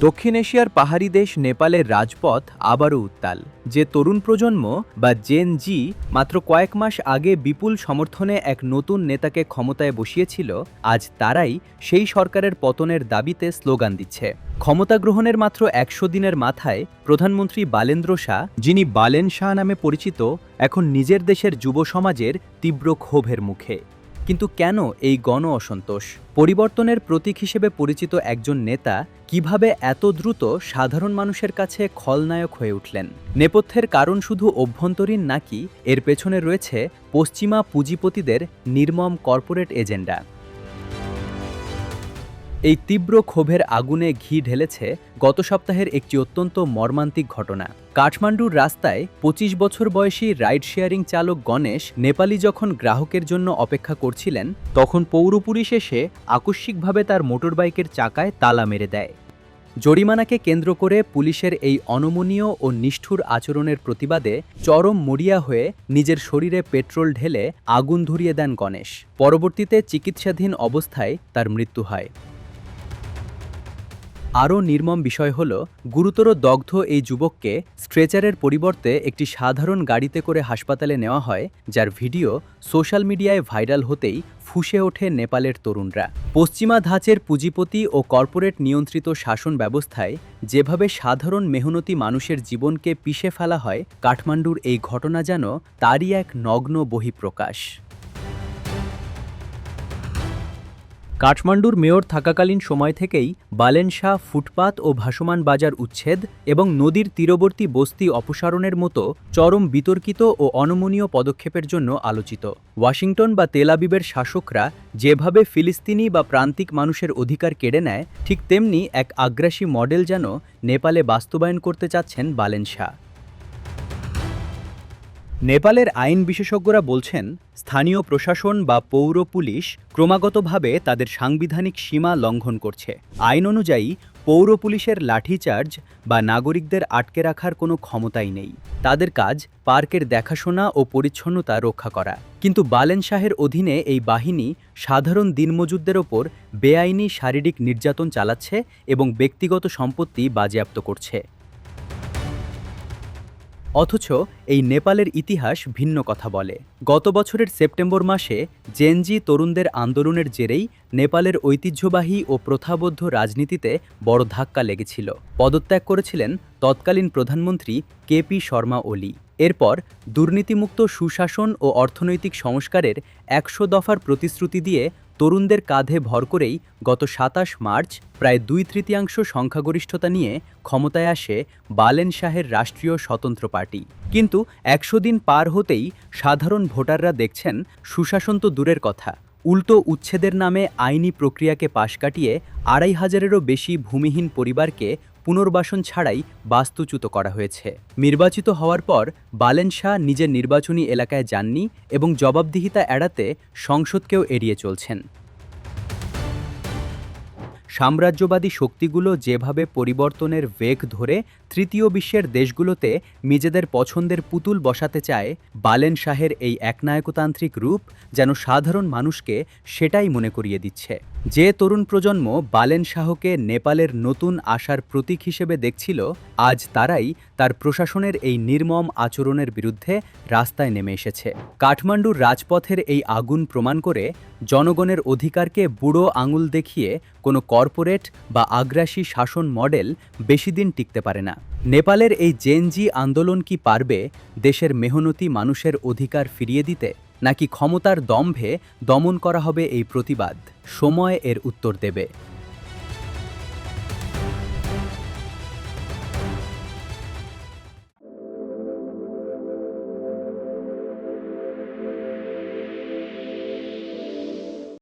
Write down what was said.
দক্ষিণ এশিয়ার পাহাড়ি দেশ নেপালের রাজপথ আবারও উত্তাল। যে তরুণ প্রজন্ম বা জেন জি মাত্র কয়েক মাস আগে বিপুল সমর্থনে এক নতুন নেতাকে ক্ষমতায় বসিয়েছিল, আজ তারাই সেই সরকারের পতনের দাবিতে স্লোগান দিচ্ছে। ক্ষমতা গ্রহণের মাত্র ১০০ দিনের মাথায় প্রধানমন্ত্রী বালেন্দ্র শাহ, যিনি বালেন শাহ নামে পরিচিত, এখন নিজের দেশের যুব সমাজের তীব্র ক্ষোভের মুখে। কিন্তু কেন এই গণ অসন্তোষ? পরিবর্তনের প্রতীক হিসেবে পরিচিত একজন নেতা কিভাবে এত দ্রুত সাধারণ মানুষের কাছে খলনায়ক হয়ে উঠলেন? নেপথ্যের কারণ শুধু অভ্যন্তরীণ নাকি এর পেছনে রয়েছে পশ্চিমা পুঁজিপতিদের নির্মম কর্পোরেট এজেন্ডা? এই তীব্র ক্ষোভের আগুনে ঘি ঢেলেছে গত সপ্তাহের একটি অত্যন্ত মর্মান্তিক ঘটনা। কাঠমান্ডুর রাস্তায় ২৫ বছর বয়সী রাইড শেয়ারিং চালক গণেশ নেপালি যখন গ্রাহকের জন্য অপেক্ষা করছিলেন, তখন পৌর পুলিশ এসে আকস্মিকভাবে তার মোটরবাইকের চাকায় তালা মেরে দেয়। জরিমানাকে কেন্দ্র করে পুলিশের এই অনমনীয় ও নিষ্ঠুর আচরণের প্রতিবাদে চরম মরিয়া হয়ে নিজের শরীরে পেট্রোল ঢেলে আগুন ধরিয়ে দেন গণেশ। পরবর্তীতে চিকিৎসাধীন অবস্থায় তার মৃত্যু হয়। আরও নির্মম বিষয় হল, গুরুতর দগ্ধ এই যুবককে স্ট্রেচারের পরিবর্তে একটি সাধারণ গাড়িতে করে হাসপাতালে নেওয়া হয়, যার ভিডিও সোশ্যাল মিডিয়ায় ভাইরাল হতেই ফুঁসে ওঠে নেপালের তরুণরা। পশ্চিমা ধাঁচের পুঁজিপতি ও কর্পোরেট নিয়ন্ত্রিত শাসন ব্যবস্থায় যেভাবে সাধারণ মেহনতি মানুষের জীবনকে পিষে ফেলা হয়, কাঠমান্ডুর এই ঘটনা যেন তারই এক নগ্ন বহিঃপ্রকাশ। কাঠমান্ডুর মেয়র থাকাকালীন সময় থেকেই বালেন শাহ ফুটপাত ও ভাসমান বাজার উচ্ছেদ এবং নদীর তীরবর্তী বস্তি অপসারণের মতো চরম বিতর্কিত ও অনমনীয় পদক্ষেপের জন্য আলোচিত। ওয়াশিংটন বা তেল আবিবের শাসকরা যেভাবে ফিলিস্তিনি বা প্রান্তিক মানুষের অধিকার কেড়ে নেয়, ঠিক তেমনি এক আগ্রাসী মডেল যেন নেপালে বাস্তবায়ন করতে চাচ্ছেন বালেন শাহ। নেপালের আইন বিশেষজ্ঞরা বলছেন, স্থানীয় প্রশাসন বা পৌর পুলিশ ক্রমাগতভাবে তাদের সাংবিধানিক সীমা লঙ্ঘন করছে। আইন অনুযায়ী পৌর পুলিশের লাঠিচার্জ বা নাগরিকদের আটকে রাখার কোনো ক্ষমতাই নেই। তাদের কাজ পার্কের দেখাশোনা ও পরিচ্ছন্নতা রক্ষা করা। কিন্তু বালেন শাহের অধীনে এই বাহিনী সাধারণ দিনমজুরদের ওপর বেআইনি শারীরিক নির্যাতন চালাচ্ছে এবং ব্যক্তিগত সম্পত্তি বাজেয়াপ্ত করছে। অথচ এই নেপালের ইতিহাস ভিন্ন কথা বলে। গত বছরের সেপ্টেম্বর মাসে জেনজি তরুণদের আন্দোলনের জেরেই নেপালের ঐতিহ্যবাহী ও প্রথাবদ্ধ রাজনীতিতে বড় ধাক্কা লেগেছিল। পদত্যাগ করেছিলেন তৎকালীন প্রধানমন্ত্রী কেপি শর্মা ওলি। এরপর দুর্নীতিমুক্ত সুশাসন ও অর্থনৈতিক সংস্কারের ১০০ দফার প্রতিশ্রুতি দিয়ে তরুণদের কাঁধে ভর করেই গত ২৭ মার্চ প্রায় ২/৩ সংখ্যাগরিষ্ঠতা নিয়ে ক্ষমতায় আসে বালেন শাহের রাষ্ট্রীয় স্বতন্ত্র পার্টি। কিন্তু ১০০ দিন পার হতেই সাধারণ ভোটাররা দেখছেন, সুশাসন তো দূরের কথা, উল্টো উচ্ছেদের নামে আইনি প্রক্রিয়াকে পাশ কাটিয়ে ২৫০০-এরও বেশি ভূমিহীন পরিবারকে পুনর্বাসন ছাড়াই বাস্তুচ্যুত করা হয়েছে। নির্বাচিত হওয়ার পর বালেন শাহ নিজের নির্বাচনী এলাকায় যাননি এবং জবাবদিহিতা এড়াতে সংসদকেও এড়িয়ে চলছেন। সাম্রাজ্যবাদী শক্তিগুলো যেভাবে পরিবর্তনের বেগ ধরে তৃতীয় বিশ্বের দেশগুলোতে নিজেদের পছন্দের পুতুল বসাতে চায়, বালেন শাহের এই একনায়কতান্ত্রিক রূপ যেন সাধারণ মানুষকে সেটাই মনে করিয়ে দিচ্ছে। যে তরুণ প্রজন্ম বালেন শাহকে নেপালের নতুন আশার প্রতীক হিসেবে দেখছিল, আজ তারাই তার প্রশাসনের এই নির্মম আচরণের বিরুদ্ধে রাস্তায় নেমে এসেছে। কাঠমান্ডুর রাজপথের এই আগুন প্রমাণ করে, জনগণের অধিকারকে বুড়ো আঙুল দেখিয়ে কোনো কর্পোরেট বা আগ্রাসী শাসন মডেল বেশিদিন টিকতে পারে না। নেপালের এই জেনজি আন্দোলন কি পারবে দেশের মেহনতি মানুষের অধিকার ফিরিয়ে দিতে, নাকি ক্ষমতার দম্ভে দমন করা হবে এই প্রতিবাদ? সময় এর উত্তর দেবে।